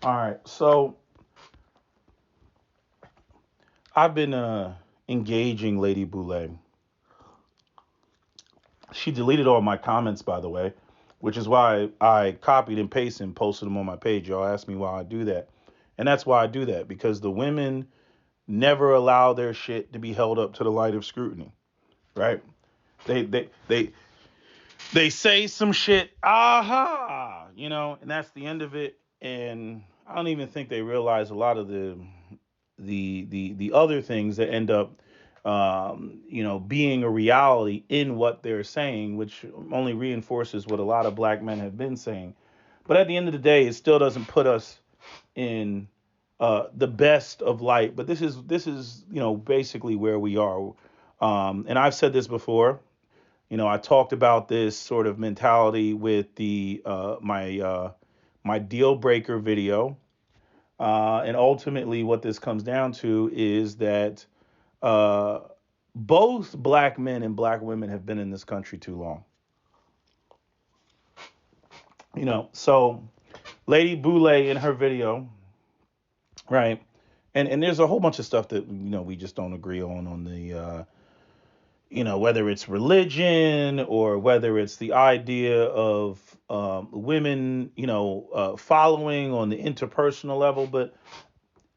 All right. So I've been engaging Lady Boule. She deleted all my comments, by the way, which is why I copied and pasted and posted them on my page. Y'all asked me why I do that. And that's why I do that, because the women never allow their shit to be held up to the light of scrutiny, right? They say some shit, aha, and that's the end of it. And I don't even think they realize a lot of the other things that end up being a reality in what they're saying, which only reinforces what a lot of black men have been saying. But at the end of the day, it still doesn't put us in the best of light. But this is basically where we are. And I've said this before. I talked about this sort of mentality with the my deal breaker video, and ultimately, what this comes down to is that uh, both black men and black women have been in this country too long. So Lady Boule in her video, right? And there's a whole bunch of stuff that we just don't agree on the whether it's religion or whether it's the idea of women, following on the interpersonal level. But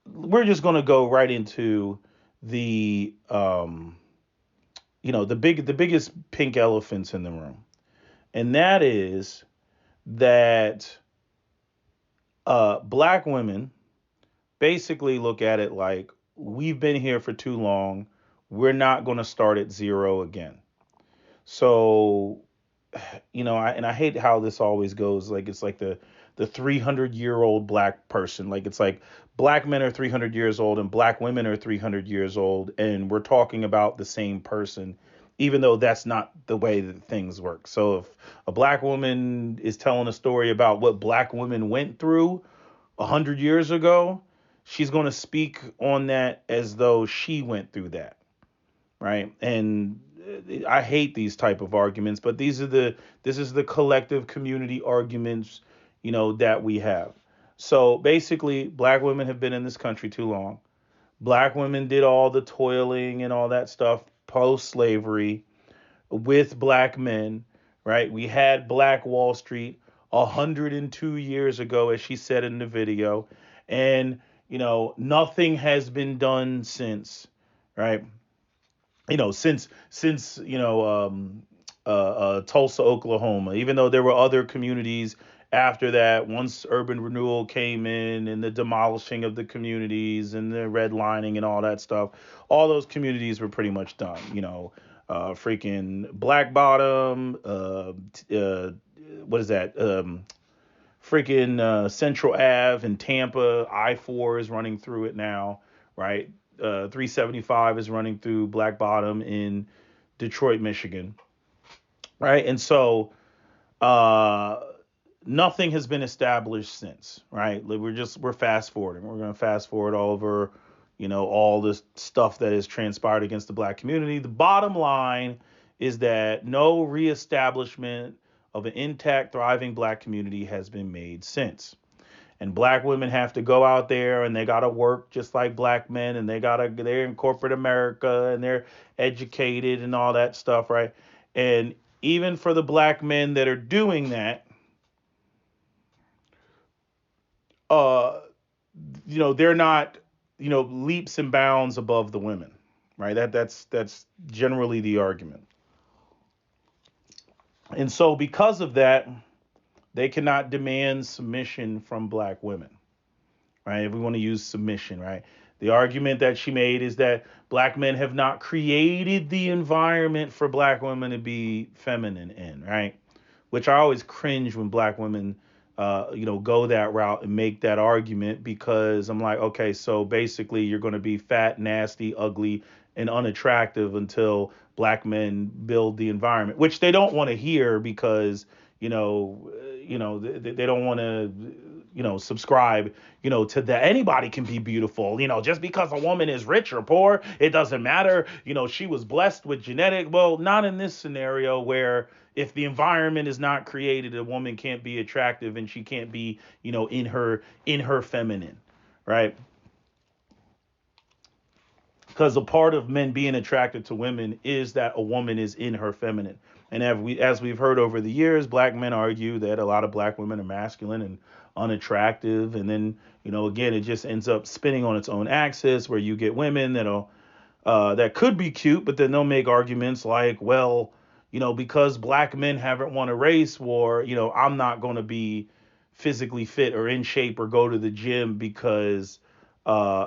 we're just going to go right into the, the biggest pink elephants in the room, and that is that black women basically look at it like we've been here for too long. We're not going to start at zero again. So, I hate how this always goes. Like it's like the 300-year-old black person. Like it's like black men are 300 years old and black women are 300 years old, and we're talking about the same person, even though that's not the way that things work. So if a black woman is telling a story about what black women went through 100 years ago, she's going to speak on that as though she went through that, right? And I hate these type of arguments, but this is the collective community arguments, that we have. So basically, black women have been in this country too long. Black women did all the toiling and all that stuff post slavery with black men, right? We had Black Wall Street 102 years ago, as she said in the video, and nothing has been done since, right? Since Tulsa, Oklahoma. Even though there were other communities after that, once urban renewal came in and the demolishing of the communities and the redlining and all that stuff, all those communities were pretty much done. Freaking Black Bottom, what is that? Freaking Central Ave in Tampa, I-4 is running through it now, right? 375 is running through Black Bottom in Detroit, Michigan, right? And so uh, nothing has been established since, right? Like, we're fast forwarding. We're going to fast forward all over, all this stuff that has transpired against the black community. The bottom line is that no reestablishment of an intact, thriving black community has been made since. And black women have to go out there and they got to work just like black men, and they're in corporate America and they're educated and all that stuff, right? And even for the black men that are doing that, uh they're not, leaps and bounds above the women, right? That's generally the argument. And so because of that, they cannot demand submission from black women, right? If we want to use submission, right? The argument that she made is that black men have not created the environment for black women to be feminine in, right? Which I always cringe when black women, go that route and make that argument, because I'm like, okay, so basically you're going to be fat, nasty, ugly, and unattractive until black men build the environment, which they don't want to hear because, they don't want to, subscribe, to that anybody can be beautiful. Just because a woman is rich or poor, it doesn't matter. She was blessed with genetic. Well, not in this scenario where if the environment is not created, a woman can't be attractive and she can't be, in her feminine, right? Because a part of men being attracted to women is that a woman is in her feminine. And as we've heard over the years, black men argue that a lot of black women are masculine and unattractive. And then, again, it just ends up spinning on its own axis where you get women that could be cute, but then they'll make arguments like, well, because black men haven't won a race war, I'm not going to be physically fit or in shape or go to the gym because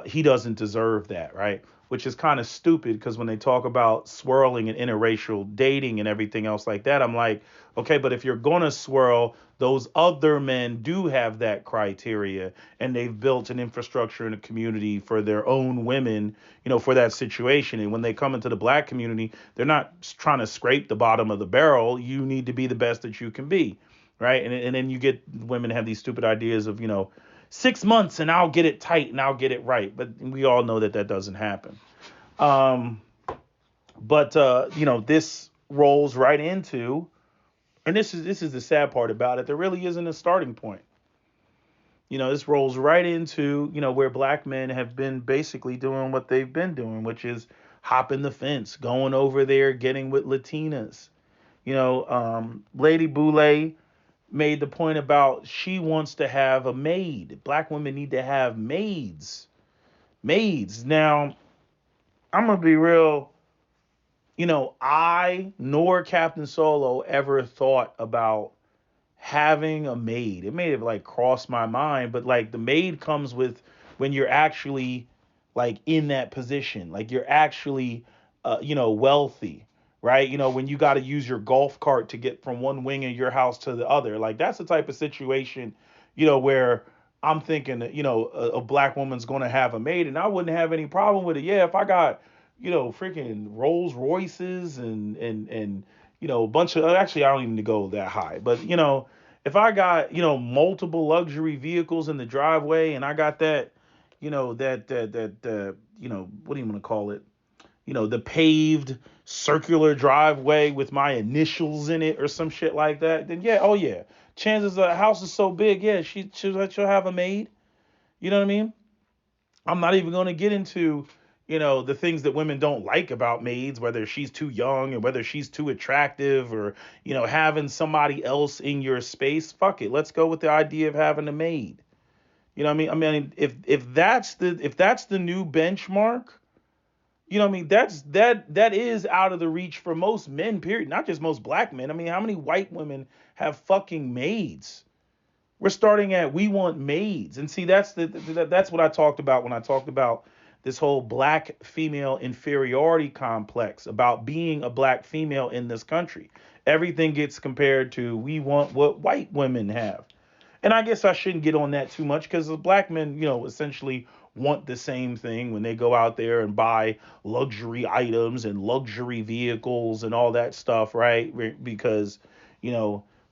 he doesn't deserve that, right? Which is kind of stupid because when they talk about swirling and interracial dating and everything else like that, I'm like, okay, but if you're going to swirl, those other men do have that criteria and they've built an infrastructure and a community for their own women, for that situation. And when they come into the black community, they're not trying to scrape the bottom of the barrel. You need to be the best that you can be, right? And then you get women have these stupid ideas of, 6 months and I'll get it tight and I'll get it right. But we all know that doesn't happen. But this rolls right into, and this is the sad part about it. There really isn't a starting point. This rolls right into, where black men have been basically doing what they've been doing, which is hopping the fence, going over there, getting with Latinas. Lady Boule made the point about she wants to have a maid. Black women need to have maids. Maids. Now, I'm going to be real. I nor Captain Solo ever thought about having a maid. It may have crossed my mind, but the maid comes with when you're actually in that position, you're actually, wealthy, right? When you got to use your golf cart to get from one wing of your house to the other, that's the type of situation, where I'm thinking that, a black woman's going to have a maid and I wouldn't have any problem with it. Yeah. If I got, freaking Rolls Royces and, a bunch of, actually, I don't even need to go that high, but, if I got, multiple luxury vehicles in the driveway and I got that, what do you want to call it? The paved circular driveway with my initials in it or some shit like that, then yeah, oh yeah. Chances the house is so big, yeah, she'll have a maid. You know what I mean? I'm not even going to get into, the things that women don't like about maids, whether she's too young or whether she's too attractive or, having somebody else in your space. Fuck it. Let's go with the idea of having a maid. You know what I mean? I mean, if that's the new benchmark, that is out of the reach for most men, period. Not just most black men. I mean, how many white women have fucking maids? We're starting at we want maids. And see, that's what I talked about when I talked about this whole black female inferiority complex about being a black female in this country. Everything gets compared to we want what white women have. And I guess I shouldn't get on that too much because the black men, essentially want the same thing when they go out there and buy luxury items and luxury vehicles and all that stuff, right? Because,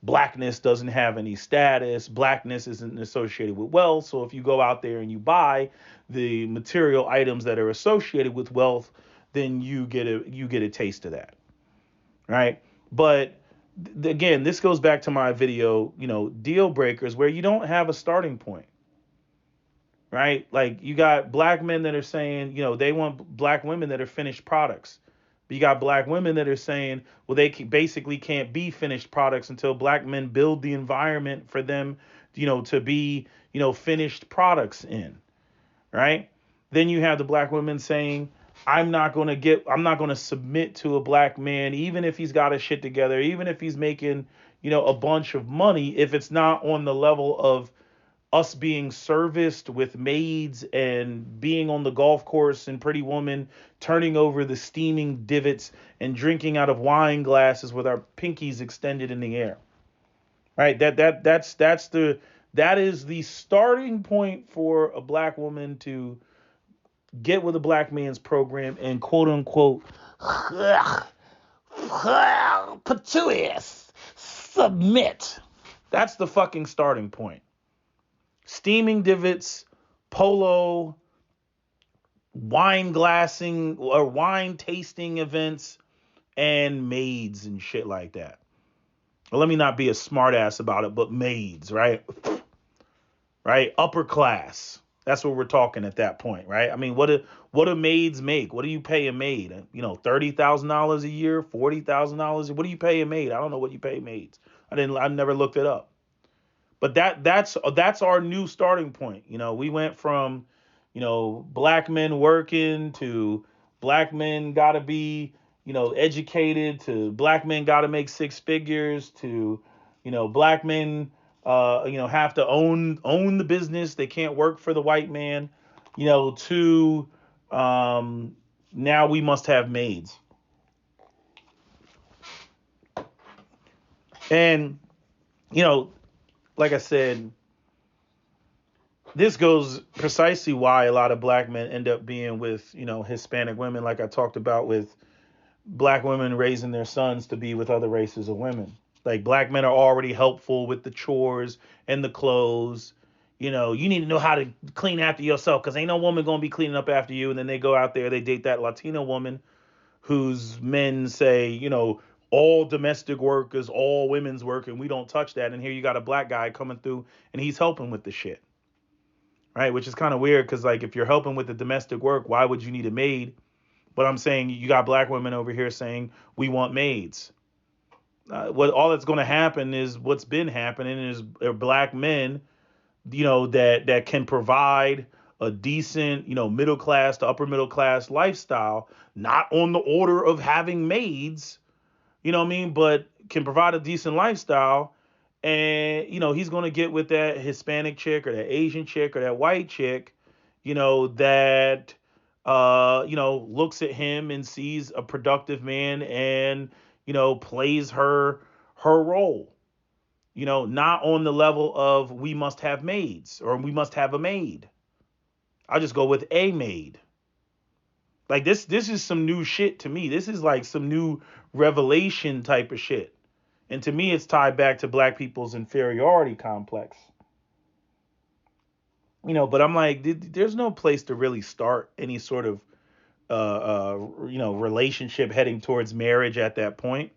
blackness doesn't have any status. Blackness isn't associated with wealth. So if you go out there and you buy the material items that are associated with wealth, then you get a taste of that, right? But again, this goes back to my video, deal breakers, where you don't have a starting point, right? You got black men that are saying, they want black women that are finished products. But you got black women that are saying, well, they basically can't be finished products until black men build the environment for them, to be, finished products in, right? Then you have the black women saying, I'm not going to submit to a black man, even if he's got his shit together, even if he's making, a bunch of money, if it's not on the level of us being serviced with maids and being on the golf course and Pretty Woman turning over the steaming divots and drinking out of wine glasses with our pinkies extended in the air. Right? That is the starting point for a black woman to get with a black man's program and quote unquote patuous submit. That's the fucking starting point. steaming divots, polo, wine glassing or wine tasting events, and maids and shit like that. Well, let me not be a smartass about it, but maids, right? Right? Upper class. That's what we're talking at that point, right? I mean, what do maids make? What do you pay a maid? $30,000 a year, $40,000. What do you pay a maid? I don't know what you pay maids. I never looked it up. But that's our new starting point. We went from, black men working to black men gotta be, educated to black men gotta make six figures to, black men have to own the business. They can't work for the white man, to now we must have maids. And, you know, like I said, this goes precisely why a lot of black men end up being with, Hispanic women, like I talked about with black women raising their sons to be with other races of women. Like black men are already helpful with the chores and the clothes. You need to know how to clean after yourself because ain't no woman gonna be cleaning up after you. And then they go out there, they date that Latino woman whose men say, all domestic work is all women's work and we don't touch that. And here you got a black guy coming through and he's helping with the shit. Right? Which is kind of weird because like if you're helping with the domestic work, why would you need a maid? But I'm saying you got black women over here saying we want maids. What all that's going to happen is what's been happening is black men, that can provide a decent, middle class to upper middle class lifestyle, not on the order of having maids, you know what I mean, but can provide a decent lifestyle. And, he's going to get with that Hispanic chick or that Asian chick or that white chick, that looks at him and sees a productive man and, plays her role, not on the level of we must have maids or we must have a maid. I'll just go with a maid. Like this is some new shit to me. This is like some new revelation type of shit. And to me, it's tied back to black people's inferiority complex. But I'm like, there's no place to really start any sort of relationship heading towards marriage at that point.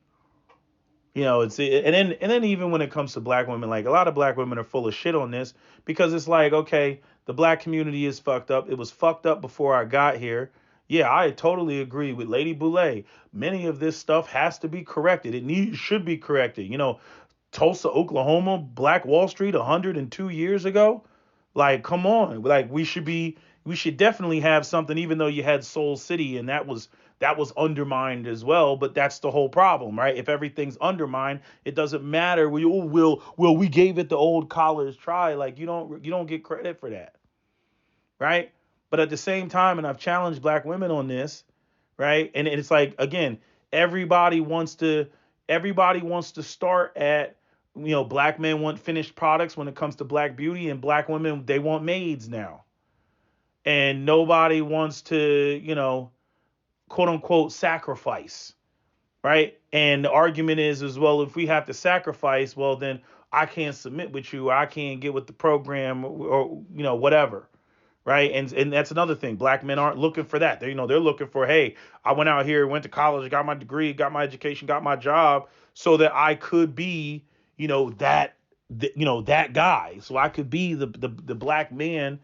It's and then even when it comes to black women, like a lot of black women are full of shit on this because it's like, okay, the black community is fucked up. It was fucked up before I got here. Yeah, I totally agree with Lady Boule. Many of this stuff has to be corrected. Should be corrected. Tulsa, Oklahoma, Black Wall Street 102 years ago. Like, come on. Like we should definitely have something, even though you had Soul City and that was undermined as well. But that's the whole problem, right? If everything's undermined, it doesn't matter. We gave it the old college try. Like you don't get credit for that, right? But at the same time, and I've challenged black women on this, right? And it's like again, everybody wants to start at black men want finished products when it comes to black beauty, and black women they want maids now, and nobody wants to quote unquote sacrifice, right? And the argument is as well, if we have to sacrifice, well then I can't submit with you, or I can't get with the program, or whatever, right? And that's another thing. Black men aren't looking for that. They're looking for, hey, I went out here, went to college, got my degree, got my education, got my job, so that I could be, that guy. So I could be the black man,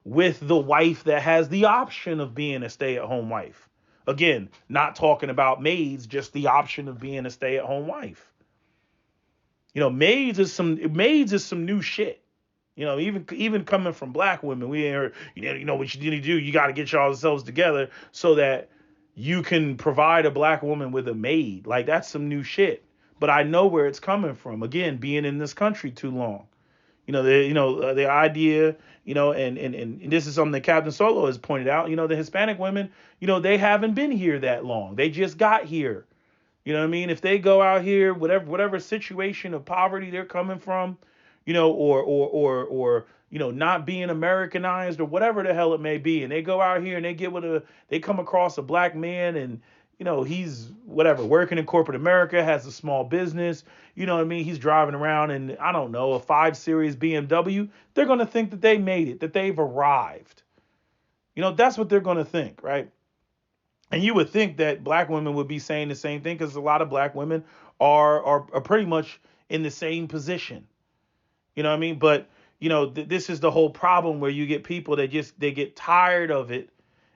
with the wife that has the option of being a stay-at-home wife. Again, not talking about maids, just the option of being a stay-at-home wife. Maids is some new shit. Even coming from black women, we ain't heard, what you need to do. You got to get yourselves together so that you can provide a black woman with a maid. Like that's some new shit. But I know where it's coming from. Again, being in this country too long. The idea, and this is something that Captain Solo has pointed out. The Hispanic women, they haven't been here that long. They just got here. You know what I mean? If they go out here, whatever situation of poverty they're coming from, or not being Americanized or whatever the hell it may be, and they go out here and they come across a black man, and he's whatever, working in corporate America, has a small business. You know what I mean? He's driving around in, I don't know, a 5 Series BMW. They're going to think that they made it, that they've arrived. That's what they're going to think, right? And you would think that black women would be saying the same thing because a lot of black women are pretty much in the same position. You know what I mean? But this is the whole problem where you get people that they get tired of it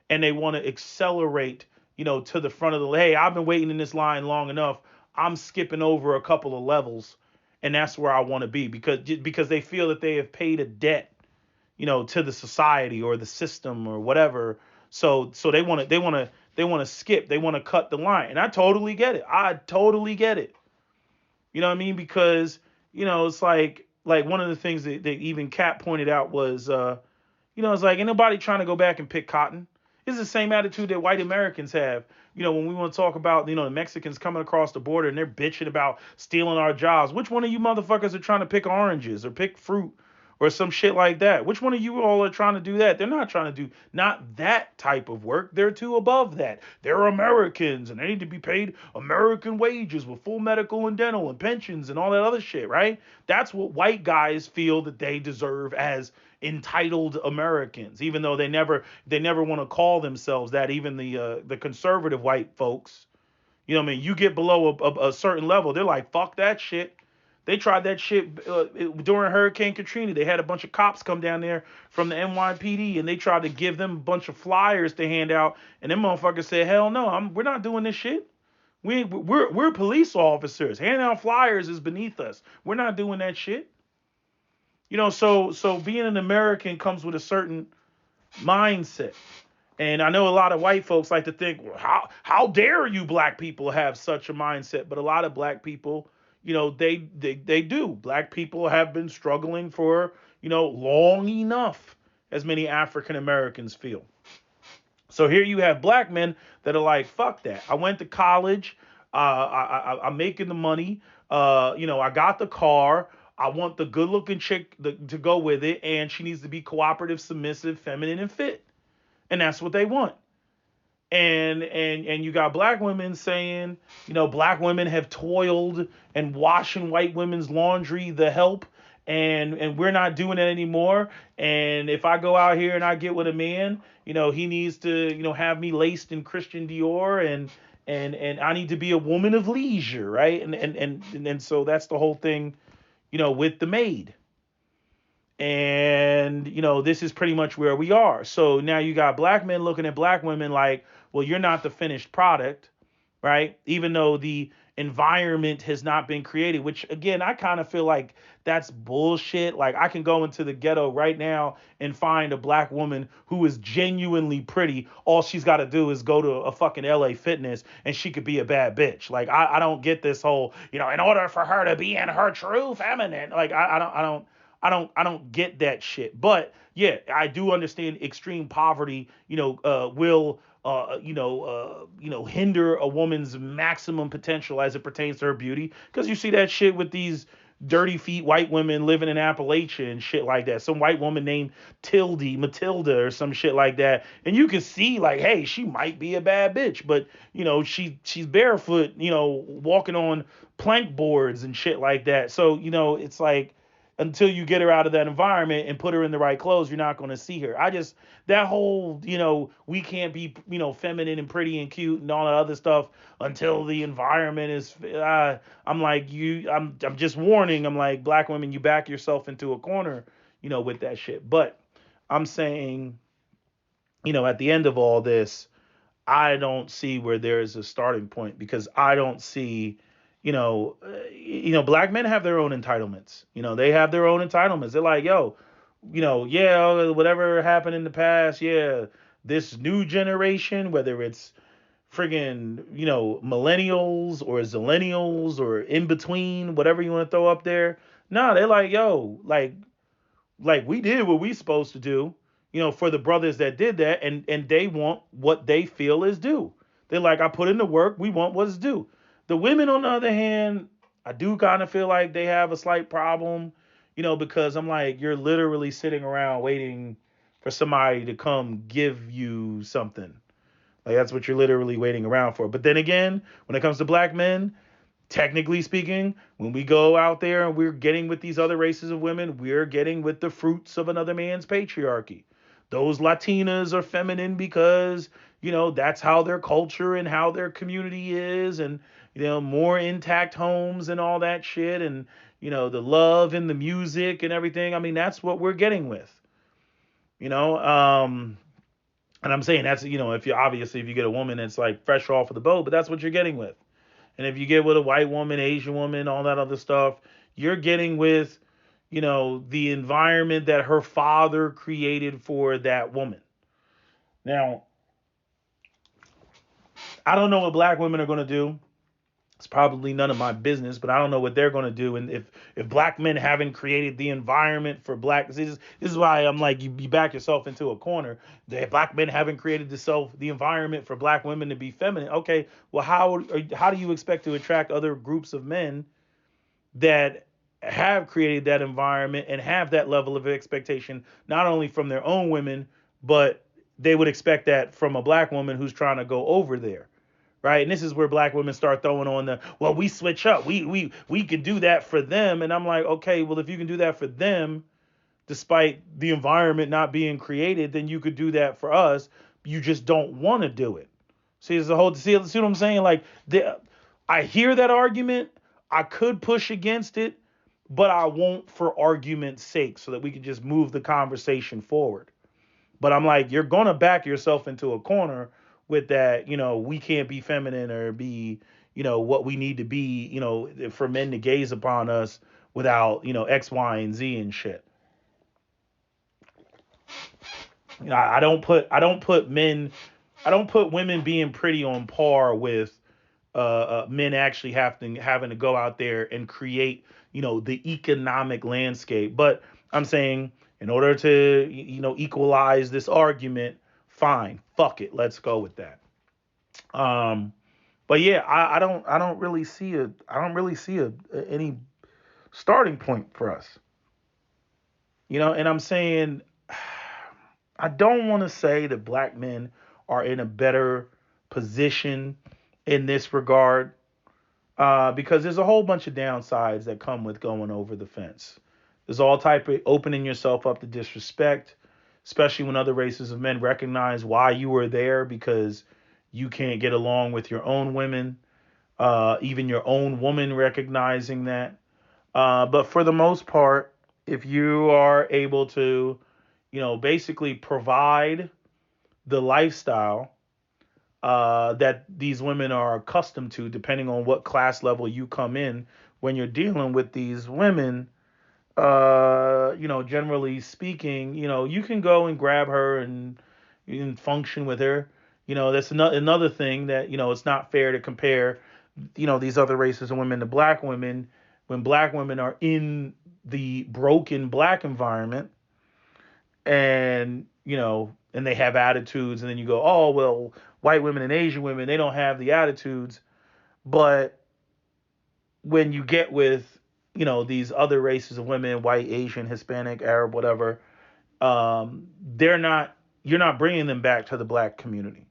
and they want to accelerate, to the front of the, hey, I've been waiting in this line long enough. I'm skipping over a couple of levels, and that's where I want to be because they feel that they have paid a debt, to the society or the system or whatever. So they want to skip, they want to cut the line, and I totally get it. I totally get it. You know what I mean? Because it's like one of the things that even Cap pointed out was it's like, ain't nobody trying to go back and pick cotton. It's the same attitude that white Americans have. When we want to talk about, the Mexicans coming across the border and they're bitching about stealing our jobs. Which one of you motherfuckers are trying to pick oranges or pick fruit or some shit like that? Which one of you all are trying to do that? They're not trying to do not that type of work. They're too above that. They're Americans and they need to be paid American wages with full medical and dental and pensions and all that other shit, right? That's what white guys feel that they deserve as entitled Americans, even though they never want to call themselves that. Even the conservative white folks, what I mean, you get below a certain level, they're like, fuck that shit. They tried that shit during Hurricane Katrina. They had a bunch of cops come down there from the NYPD and they tried to give them a bunch of flyers to hand out, and them motherfuckers said, hell no, we're not doing this shit. We're police officers. Handing out flyers is beneath us. We're not doing that shit. So being an American comes with a certain mindset. And I know a lot of white folks like to think, well, how dare you black people have such a mindset? But a lot of black people, they do. Black people have been struggling for, long enough, as many African Americans feel. So here you have black men that are like, fuck that. I went to college. I'm making the money. I got the car. I want the good looking chick to go with it. And she needs to be cooperative, submissive, feminine, and fit. And that's what they want. And you got black women saying, black women have toiled and washing white women's laundry, the help, and we're not doing it anymore. And if I go out here and I get with a man, he needs to, have me laced in Christian Dior, and I need to be a woman of leisure, right? And so that's the whole thing, with the maid. And, this is pretty much where we are. So now you got black men looking at black women like, well, you're not the finished product, right? Even though the environment has not been created, which again, I kind of feel like that's bullshit. Like I can go into the ghetto right now and find a black woman who is genuinely pretty. All she's got to do is go to a fucking LA Fitness and she could be a bad bitch. Like I don't get this whole, in order for her to be in her true feminine, like I don't get that shit. But yeah, I do understand extreme poverty, will hinder a woman's maximum potential as it pertains to her beauty. Because you see that shit with these dirty feet white women living in Appalachia and shit like that. Some white woman named Matilda or some shit like that. And you can see like, hey, she might be a bad bitch, but she's barefoot, walking on plank boards and shit like that. So, it's like, until you get her out of that environment and put her in the right clothes, you're not going to see her. That whole, we can't be, feminine and pretty and cute and all that other stuff until the environment is, I'm just warning. I'm like, black women, you back yourself into a corner, with that shit. But I'm saying, at the end of all this, I don't see where there is a starting point, because I don't see, black men have their own entitlements. They have their own entitlements. They're like, yo, yeah, whatever happened in the past, yeah, this new generation, whether it's friggin', millennials or zillennials or in between, whatever you want to throw up there. No, they're like, yo, like we did what we supposed to do, for the brothers that did that, and they want what they feel is due. They're like, I put in the work, we want what's due. The women, on the other hand, I do kind of feel like they have a slight problem, because I'm like, you're literally sitting around waiting for somebody to come give you something. Like that's what you're literally waiting around for. But then again, when it comes to black men, technically speaking, when we go out there and we're getting with these other races of women, we're getting with the fruits of another man's patriarchy. Those Latinas are feminine because, that's how their culture and how their community is, and, more intact homes and all that shit, and, the love and the music and everything. I mean, that's what we're getting with, you know? And I'm saying that's, if you obviously, if you get a woman that's like fresh off of the boat, but that's what you're getting with. And if you get with a white woman, Asian woman, all that other stuff, you're getting with, the environment that her father created for that woman. Now, I don't know what black women are going to do. It's probably none of my business, but I don't know what they're going to do. And if black men haven't created the environment for this is why I'm like, you back yourself into a corner. The black men haven't created the environment for black women to be feminine. Okay, well, how do you expect to attract other groups of men that have created that environment and have that level of expectation, not only from their own women, but they would expect that from a black woman who's trying to go over there? Right. And this is where black women start throwing on well, we switch up. We can do that for them. And I'm like, okay, well, if you can do that for them, despite the environment not being created, then you could do that for us. You just don't want to do it. See what I'm saying? Like, I hear that argument. I could push against it, but I won't for argument's sake, so that we can just move the conversation forward. But I'm like, you're gonna back yourself into a corner with that, we can't be feminine or be, what we need to be, for men to gaze upon us without, X, Y, and Z and shit. I don't put women being pretty on par with men actually having to go out there and create, the economic landscape. But I'm saying, in order to, equalize this argument, fine, fuck it, let's go with that. Um, but yeah, I don't really see any starting point for us, and I'm saying, I don't want to say that black men are in a better position in this regard, because there's a whole bunch of downsides that come with going over the fence. There's all type of opening yourself up to disrespect, especially when other races of men recognize why you were there because you can't get along with your own women, even your own woman recognizing that. But for the most part, if you are able to, basically provide the lifestyle that these women are accustomed to, depending on what class level you come in when you're dealing with these women. Generally speaking, you can go and grab her and you can function with her. That's another thing that, it's not fair to compare, these other races of women to black women when black women are in the broken black environment, and and they have attitudes, and then you go, oh well, white women and Asian women, they don't have the attitudes. But when you get with these other races of women, white, Asian, Hispanic, Arab, whatever, they're not you're not bringing them back to the black community.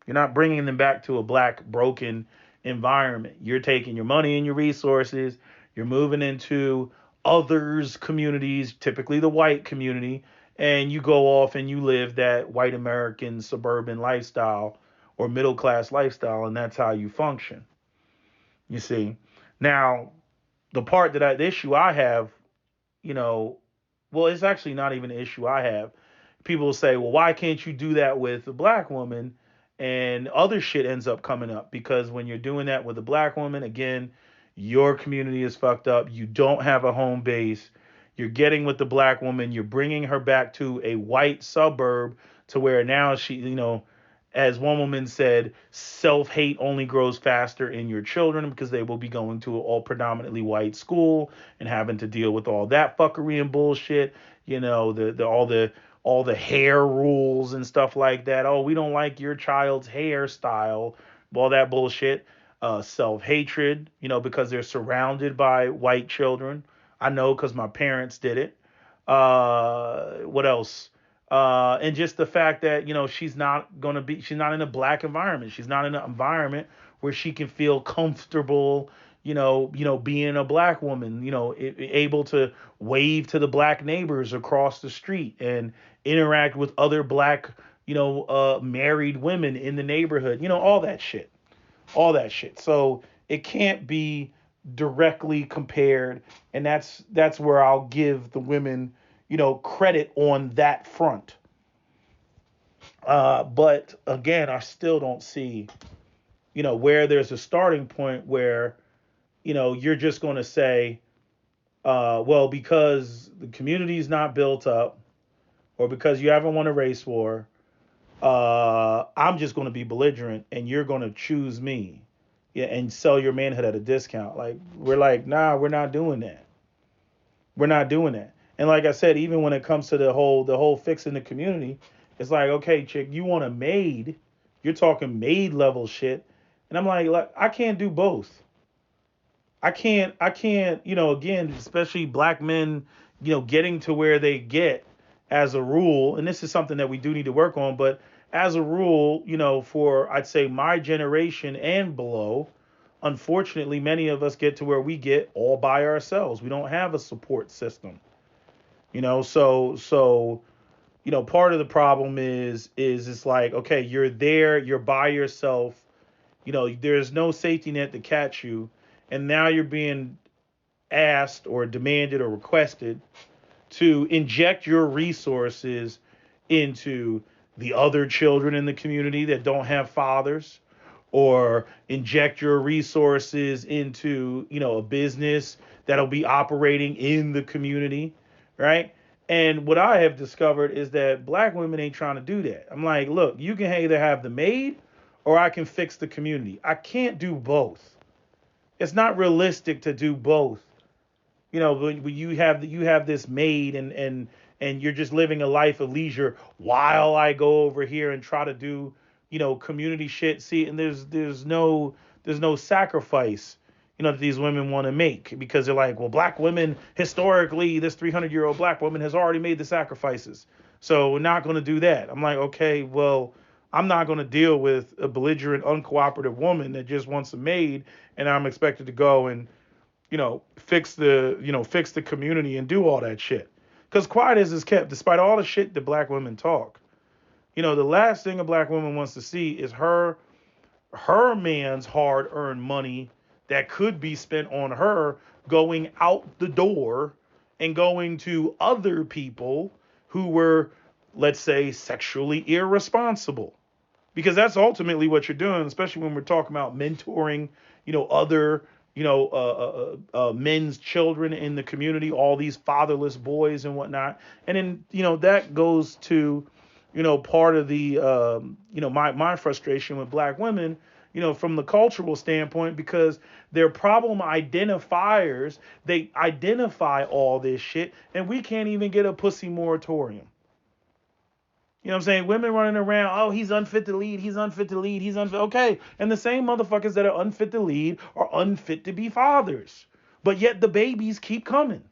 You're not bringing them back to a black broken environment. You're taking your money and your resources, you're moving into others communities, typically the white community, and you go off and you live that white American suburban lifestyle or middle class lifestyle, and that's how you function. You see. Now, the issue I have, you know, well, it's actually not even an issue I have. People say, well, why can't you do that with a black woman? And other shit ends up coming up because when you're doing that with a black woman, again, your community is fucked up. You don't have a home base. You're getting with the black woman. You're bringing her back to a white suburb to where now she, as one woman said, self hate only grows faster in your children because they will be going to an all predominantly white school and having to deal with all that fuckery and bullshit. All the hair rules and stuff like that. Oh, we don't like your child's hairstyle, all that bullshit. Self hatred, because they're surrounded by white children. I know because my parents did it. What else? And just the fact that, she's not in a black environment. She's not in an environment where she can feel comfortable, being a black woman, able to wave to the black neighbors across the street and interact with other black, married women in the neighborhood, all that shit. So it can't be directly compared, and that's where I'll give the women, credit on that front. But again, I still don't see, where there's a starting point where, you're just going to say, well, because the community's not built up, or because you haven't won a race war, I'm just going to be belligerent, and you're going to choose me, yeah, and sell your manhood at a discount. Like, we're like, nah, we're not doing that. We're not doing that. And like I said, even when it comes to the whole fixing the community, it's like, okay, chick, you want a maid? You're talking maid level shit, and I'm like, I can't do both. I can't, again, especially black men, getting to where they get as a rule, and this is something that we do need to work on, but as a rule, for I'd say my generation and below, unfortunately, many of us get to where we get all by ourselves. We don't have a support system, so part of the problem is it's like, okay, you're there, you're by yourself, there's no safety net to catch you, and now you're being asked or demanded or requested to inject your resources into the other children in the community that don't have fathers, or inject your resources into, a business that'll be operating in the community, right? And what I have discovered is that black women ain't trying to do that. I'm like, look, you can either have the maid or I can fix the community. I can't do both. It's not realistic to do both. When you have this maid, and you're just living a life of leisure while I go over here and try to do, community shit. See, and there's no sacrifice, that these women want to make, because they're like, well, black women historically, this 300-year-old black woman has already made the sacrifices, so we're not going to do that. I'm like, okay, well, I'm not going to deal with a belligerent, uncooperative woman that just wants a maid, and I'm expected to go and, fix the community and do all that shit. Because quiet as is kept, despite all the shit that black women talk, the last thing a black woman wants to see is her man's hard-earned money that could be spent on her going out the door and going to other people who were, let's say, sexually irresponsible. Because that's ultimately what you're doing, especially when we're talking about mentoring, other, men's children in the community, all these fatherless boys and whatnot. And then, that goes to, part of the, my frustration with black women, from the cultural standpoint, because they're problem identifiers. They identify all this shit, and we can't even get a pussy moratorium. You know what I'm saying? Women running around, oh, he's unfit to lead, he's unfit to lead, he's unfit. Okay. And the same motherfuckers that are unfit to lead are unfit to be fathers. But yet the babies keep coming.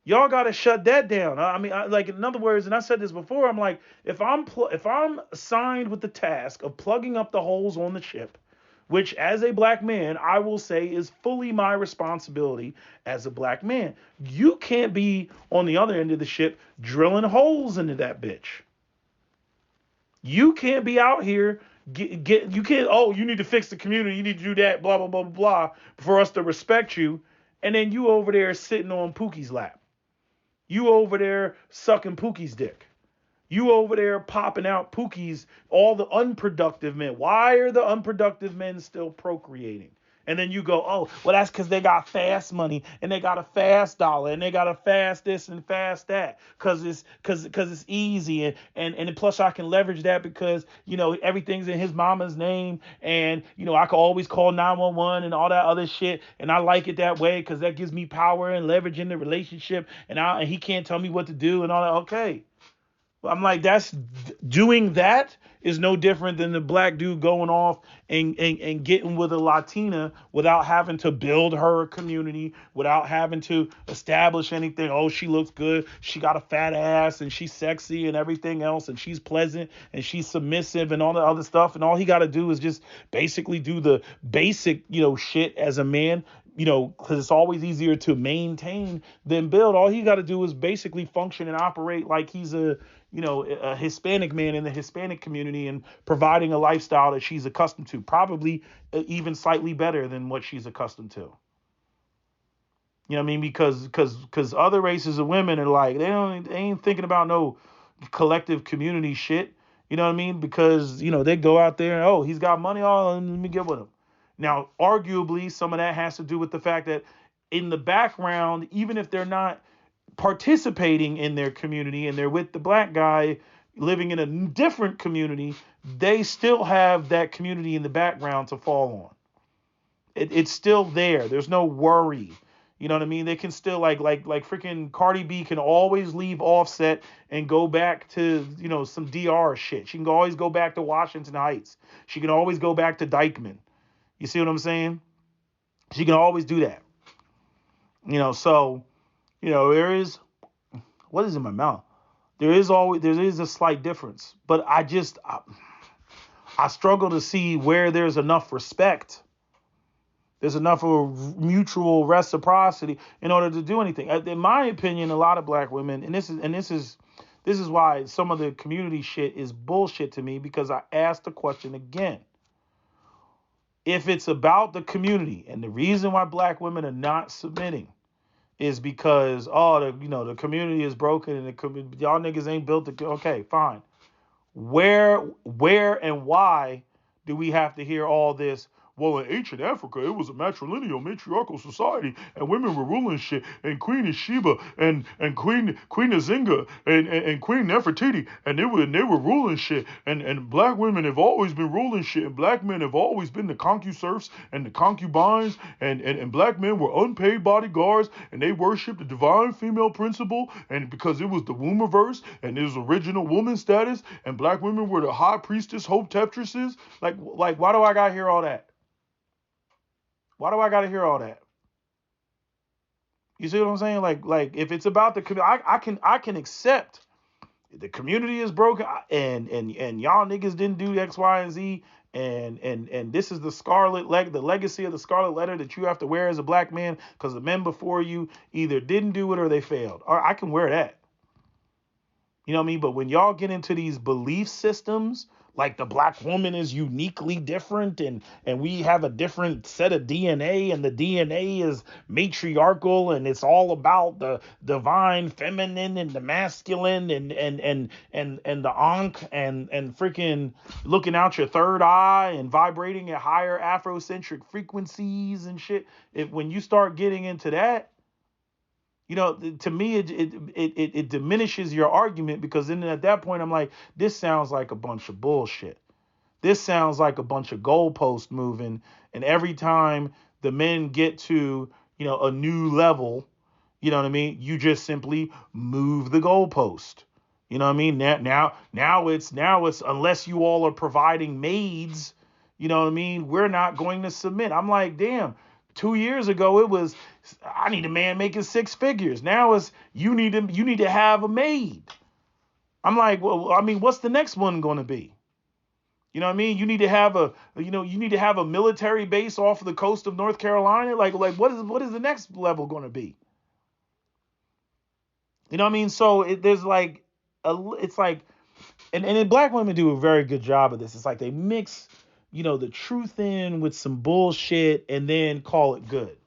Y'all got to shut that down. I mean, like, in other words, and I said this before, I'm like, if I'm assigned with the task of plugging up the holes on the ship, which as a black man, I will say is fully my responsibility as a black man, you can't be on the other end of the ship drilling holes into that bitch. You can't be out here you can't, oh, you need to fix the community, you need to do that, blah, blah, blah, blah, blah, for us to respect you. And then you over there sitting on Pookie's lap. You over there sucking Pookie's dick. You over there popping out Pookie's, all the unproductive men. Why are the unproductive men still procreating? And then you go, oh, well, that's because they got fast money, and they got a fast dollar, and they got a fast this and fast that, because it's easy, and plus I can leverage that because, everything's in his mama's name, and, I can always call 911 and all that other shit, and I like it that way because that gives me power and leverage in the relationship, and he can't tell me what to do and all that. Okay. I'm like, doing that is no different than the black dude going off and getting with a Latina without having to build her a community, without having to establish anything. Oh, she looks good. She got a fat ass and she's sexy and everything else. And she's pleasant and she's submissive and all the other stuff. And all he got to do is just basically do the basic, shit as a man, because it's always easier to maintain than build. All he got to do is basically function and operate like he's a Hispanic man in the Hispanic community and providing a lifestyle that she's accustomed to, probably even slightly better than what she's accustomed to. You know what I mean? Because other races of women are like, they ain't thinking about no collective community shit. You know what I mean? Because they go out there and, oh, he's got money, oh, let me get with him. Now, arguably, some of that has to do with the fact that in the background, even if they're not participating in their community and they're with the black guy living in a different community, they still have that community in the background to fall on. It's still there. There's no worry. You know what I mean? They can still like freaking Cardi B can always leave Offset and go back to, some DR shit. She can always go back to Washington Heights. She can always go back to Dykeman. You see what I'm saying? She can always do that. So, there is, what is in my mouth? There is a slight difference, but I struggle to see where there's enough respect. There's enough of mutual reciprocity in order to do anything. In my opinion, a lot of black women, and this is why some of the community shit is bullshit to me, because I asked the question again. If it's about the community, and the reason why black women are not submitting is because, the community is broken and y'all niggas ain't built to. Okay, fine. Where and why do we have to hear all this? Well, in ancient Africa, it was a matrilineal, matriarchal society, and women were ruling shit, and Queen Sheba and Queen Azinga and Queen Nefertiti, and they were ruling shit, and black women have always been ruling shit, and black men have always been the concuserfs and the concubines, and black men were unpaid bodyguards, and they worshipped the divine female principle, and because it was the wombiverse, and it was original woman status, and black women were the high priestess, hope temptresses. Like, why do I gotta hear all that? Why do I got to hear all that? You see what I'm saying? Like if it's about the community, I can accept the community is broken and y'all niggas didn't do X, Y, and Z, and this is the legacy of the scarlet letter that you have to wear as a black man because the men before you either didn't do it or they failed. Or I can wear that. You know what I mean? But when y'all get into these belief systems, like the black woman is uniquely different and we have a different set of DNA and the DNA is matriarchal and it's all about the divine feminine and the masculine and the ankh and freaking looking out your third eye and vibrating at higher Afrocentric frequencies and shit. When you start getting into that, to me, it diminishes your argument, because then at that point, I'm like, this sounds like a bunch of bullshit. This sounds like a bunch of goalpost moving. And every time the men get to, a new level, you know what I mean? You just simply move the goalpost. You know what I mean? Now it's unless you all are providing maids, you know what I mean? We're not going to submit. I'm like, damn. 2 years ago, it was, I need a man making six figures. Now it's, you need to have a maid. I'm like, well, I mean, what's the next one going to be? You know what I mean? You need to have a military base off of the coast of North Carolina. Like what is the next level going to be? You know what I mean? So there's like, it's like, and black women do a very good job of this. It's like they mix, the truth in with some bullshit and then call it good.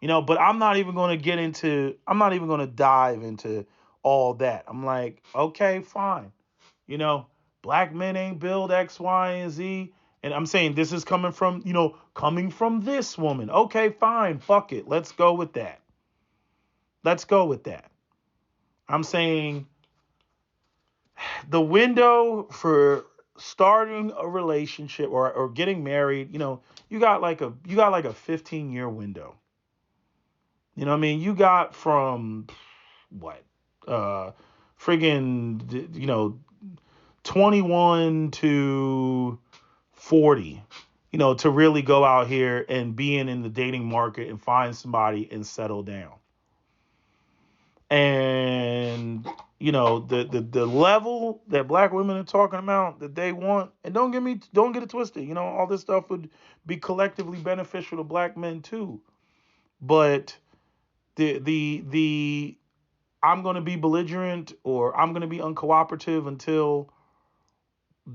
But I'm not even going to dive into all that. I'm like, okay, fine. Black men ain't build X, Y, and Z. And I'm saying this is coming from this woman. Okay, fine. Fuck it. Let's go with that. I'm saying the window for starting a relationship or getting married, you got like a 15-year window. You know what I mean? You got from what? friggin', 21 to 40, to really go out here and be in the dating market and find somebody and settle down. And the level that black women are talking about that they want, and don't get it twisted, all this stuff would be collectively beneficial to black men too. But the I'm going to be belligerent or I'm going to be uncooperative until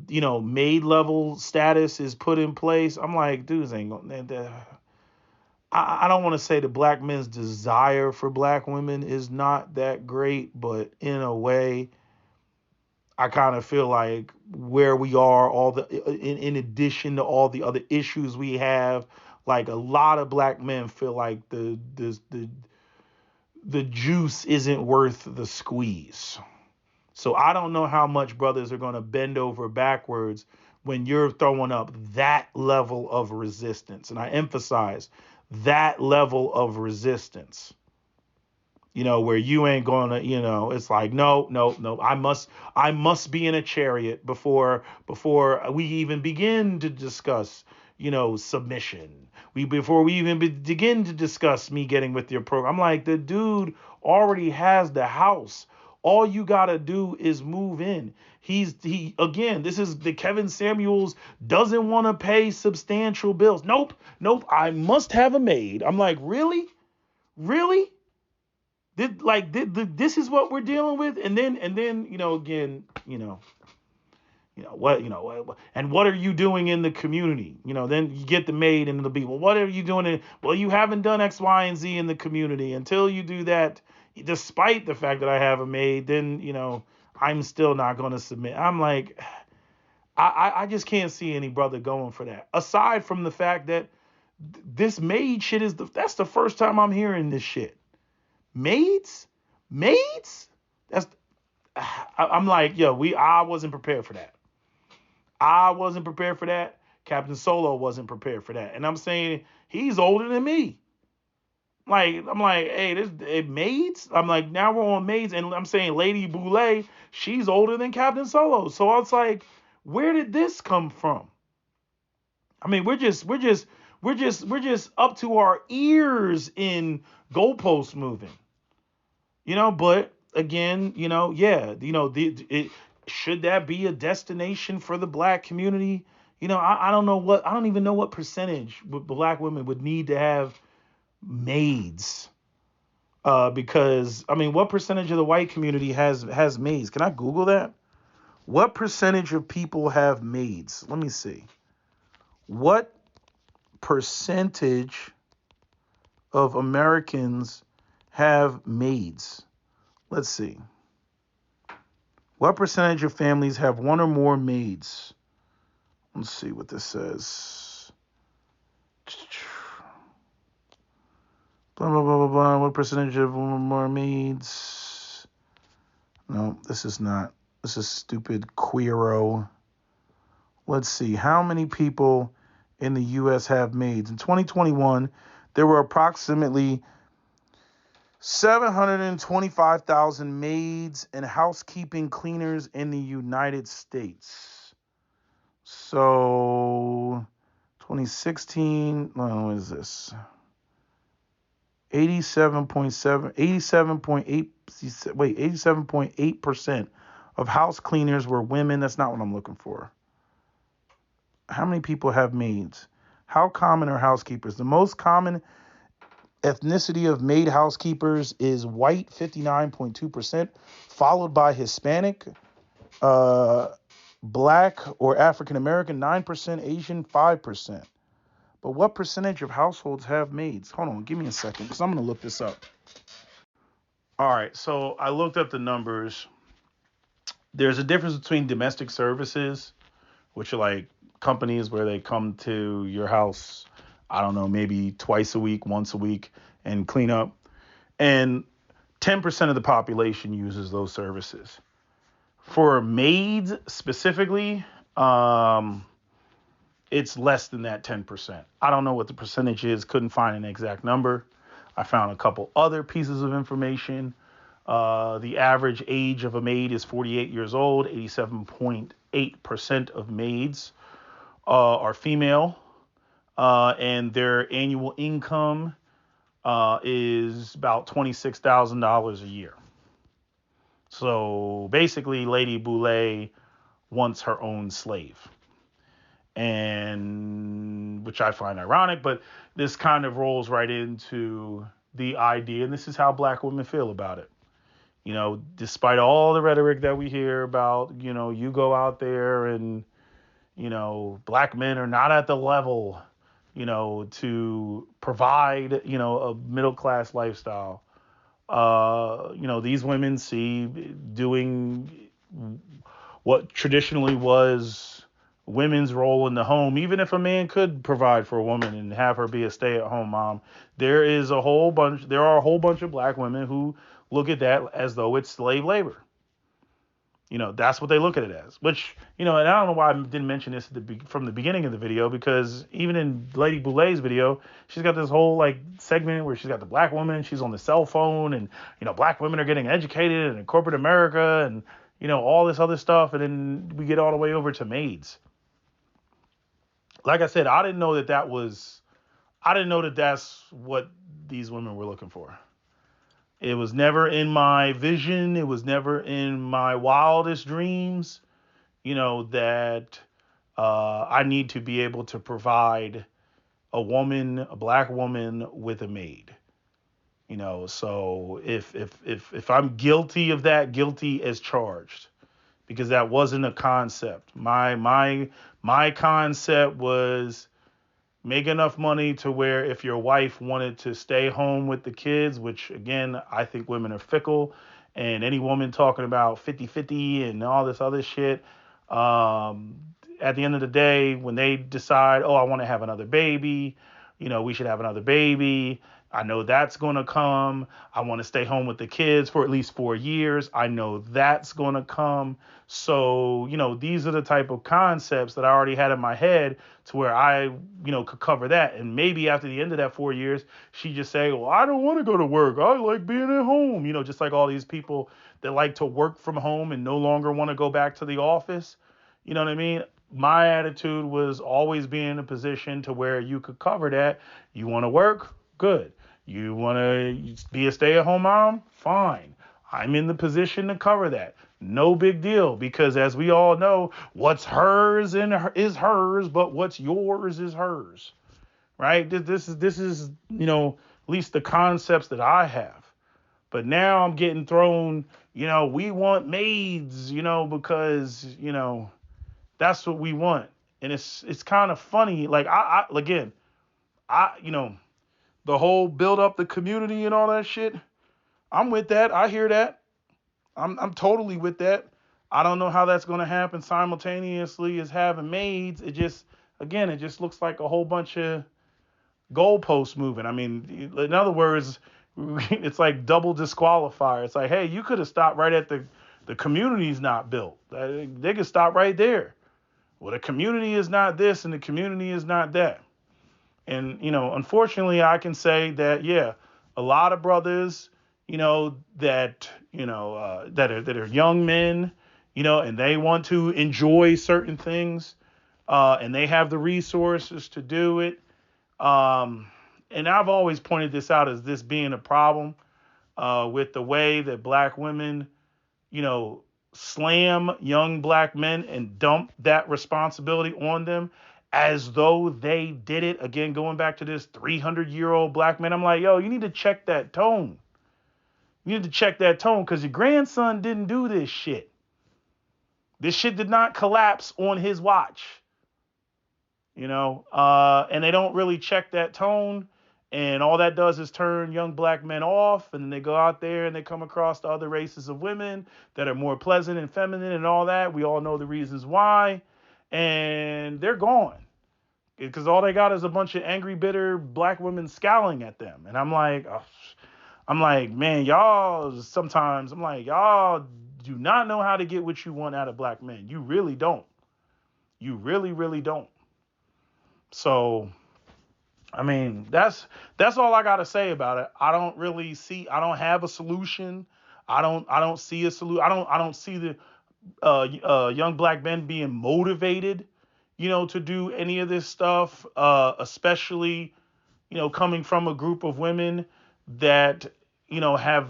maid level status is put in place. I'm like, dudes ain't going to. I don't want to say the black men's desire for black women is not that great, but in a way, I kind of feel like where we are, in addition to all the other issues we have, like a lot of black men feel like the juice isn't worth the squeeze. So I don't know how much brothers are going to bend over backwards when you're throwing up that level of resistance. And I emphasize that level of resistance, where you ain't going to, it's like, no, no, no, I must be in a chariot before we even begin to discuss, submission. Before we even begin to discuss me getting with your program. I'm like, the dude already has the house. All you got to do is move in. Again, this is the Kevin Samuels doesn't want to pay substantial bills. Nope. I must have a maid. I'm like, really? Really? This is what we're dealing with. And then, again, and what are you doing in the community? Then you get the maid and the people. What are you doing? Well, you haven't done X, Y, and Z in the community. Until you do that, despite the fact that I have a maid, then, I'm still not going to submit. I'm like, I just can't see any brother going for that. Aside from the fact that this maid shit that's the first time I'm hearing this shit. Maids? I'm like, I wasn't prepared for that. I wasn't prepared for that. Captain Solo wasn't prepared for that. And I'm saying he's older than me. I'm like, hey, this Maids? I'm like, now we're on Maids, and I'm saying Lady Boule, she's older than Captain Solo. So I was like, where did this come from? I mean, we're just up to our ears in goalpost moving. But again, should that be a destination for the black community? I don't even know what percentage black women would need to have maids. Because I mean, what percentage of the white community has maids? Can I Google that? What percentage of people have maids? Let me see. What percentage of Americans have maids? Let's see. What percentage of families have one or more maids? Let's see what this says. Blah, blah, blah, blah, blah. What percentage of one or more maids? No, this is not. This is stupid Queero. Let's see. How many people in the U.S. have maids? In 2021, there were approximately 725,000 maids and housekeeping cleaners in the United States. So 2016, what is this? 87.8% of house cleaners were women. That's not what I'm looking for. How many people have maids? How common are housekeepers? The most common ethnicity of maid housekeepers is white, 59.2%, followed by Hispanic, Black or African American, 9%, Asian, 5%. But what percentage of households have maids? Hold on, give me a second, because I'm going to look this up. All right, so I looked up the numbers. There's a difference between domestic services, which are like companies where they come to your house, I don't know, maybe twice a week, once a week, and clean up. And 10% of the population uses those services. For maids specifically, it's less than that 10%. I don't know what the percentage is. Couldn't find an exact number. I found a couple other pieces of information. The average age of a maid is 48 years old. 87.8% of maids are female, and their annual income is about $26,000 a year. So basically, Lady Boule wants her own slave, and which I find ironic, but this kind of rolls right into the idea, and this is how black women feel about it. Despite all the rhetoric that we hear about, you go out there and, black men are not at the level, to provide, a middle class lifestyle. These women see doing what traditionally was women's role in the home. Even if a man could provide for a woman and have her be a stay-at-home mom, there are a whole bunch of black women who look at that as though it's slave labor. That's what they look at it as. Which, and I don't know why I didn't mention this from the beginning of the video, because even in Lady Boulet's video, she's got this whole segment where she's got the black woman, she's on the cell phone, and black women are getting educated in corporate America, and all this other stuff, and then we get all the way over to maids. Like I said, I didn't know that that's what these women were looking for. It was never in my vision. It was never in my wildest dreams, that I need to be able to provide a black woman with a maid. So if I'm guilty of that, guilty as charged, because that wasn't a concept. My concept was make enough money to where if your wife wanted to stay home with the kids, which again, I think women are fickle, and any woman talking about 50-50 and all this other shit, at the end of the day, when they decide, oh, I want to have another baby, we should have another baby. I know that's going to come. I want to stay home with the kids for at least 4 years. I know that's going to come. So, these are the type of concepts that I already had in my head to where I, could cover that. And maybe after the end of that 4 years, she just say, well, I don't want to go to work. I like being at home. Just like all these people that like to work from home and no longer want to go back to the office. You know what I mean? My attitude was always be in a position to where you could cover that. You want to work? Good. You want to be a stay-at-home mom? Fine. I'm in the position to cover that. No big deal, because as we all know, what's hers is hers, but what's yours is hers. Right? This is at least the concepts that I have. But now I'm getting thrown, we want maids, because, that's what we want. And it's kind of funny. Like the whole build up the community and all that shit. I'm with that. I hear that. I'm totally with that. I don't know how that's going to happen simultaneously as having maids. It just looks like a whole bunch of goalposts moving. I mean, in other words, it's like double disqualifier. It's like, hey, you could have stopped right at the community's not built. They could stop right there. Well, the community is not this and the community is not that. And, unfortunately, I can say that, yeah, a lot of brothers, that are young men, and they want to enjoy certain things, and they have the resources to do it. And I've always pointed this out as this being a problem, with the way that black women, slam young black men and dump that responsibility on them as though they did it. Again, going back to this 300-year-old black man, I'm like, yo, you need to check that tone. You need to check that tone, because your grandson didn't do this shit. This shit did not collapse on his watch. And they don't really check that tone. And all that does is turn young black men off. And then they go out there and they come across the other races of women that are more pleasant and feminine and all that. We all know the reasons why. And they're gone, because all they got is a bunch of angry, bitter black women scowling at them. And I'm like, man, y'all do not know how to get what you want out of black men. You really don't. You really, really don't. So, I mean, that's all I got to say about it. I don't have a solution. I don't see a solution. I don't see the young black men being motivated, to do any of this stuff, especially, coming from a group of women that, have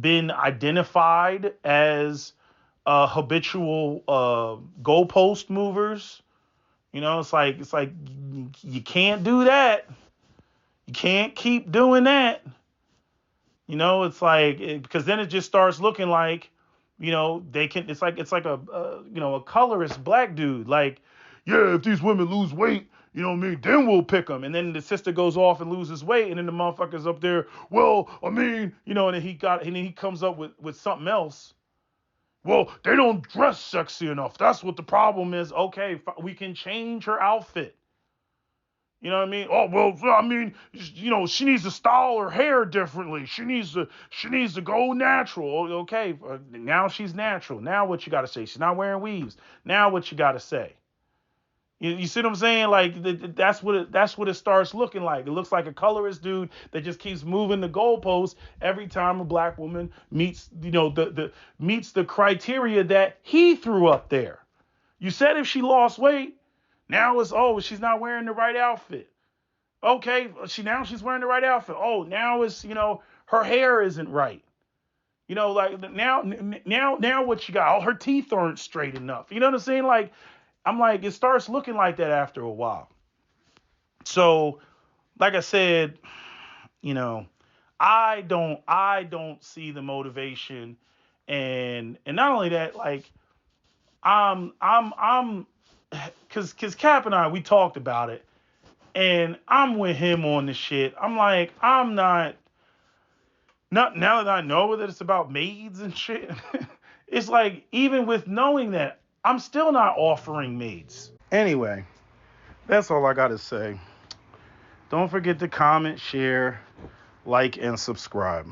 been identified as habitual goalpost movers. It's like you can't do that. You can't keep doing that. It's like because then it just starts looking like, they can. It's like a colorist black dude. Like, yeah, if these women lose weight, what I mean, then we'll pick them. And then the sister goes off and loses weight, and then the motherfucker's up there. Well, I mean, and then he comes up with something else. Well, they don't dress sexy enough. That's what the problem is. Okay, we can change her outfit. You know what I mean? Oh well, I mean, she needs to style her hair differently. She needs to go natural. Okay, now she's natural. Now what you got to say? She's not wearing weaves. Now what you got to say? You see what I'm saying? Like that's what it starts looking like. It looks like a colorist dude that just keeps moving the goalposts every time a black woman meets meets the criteria that he threw up there. You said if she lost weight, now it's she's not wearing the right outfit. Okay, she's wearing the right outfit. Oh, now it's her hair isn't right. Like now what you got? Oh, her teeth aren't straight enough. You know what I'm saying? Like I'm like it starts looking like that after a while. So, like I said, you know, I don't see the motivation, and not only that, like I'm because Cap and I we talked about it, and I'm with him on the shit. I'm like I'm not now that I know that it's about maids and shit. It's like even with knowing that, I'm still not offering maids. Anyway, that's all I gotta say. Don't forget to comment, share, like, and subscribe.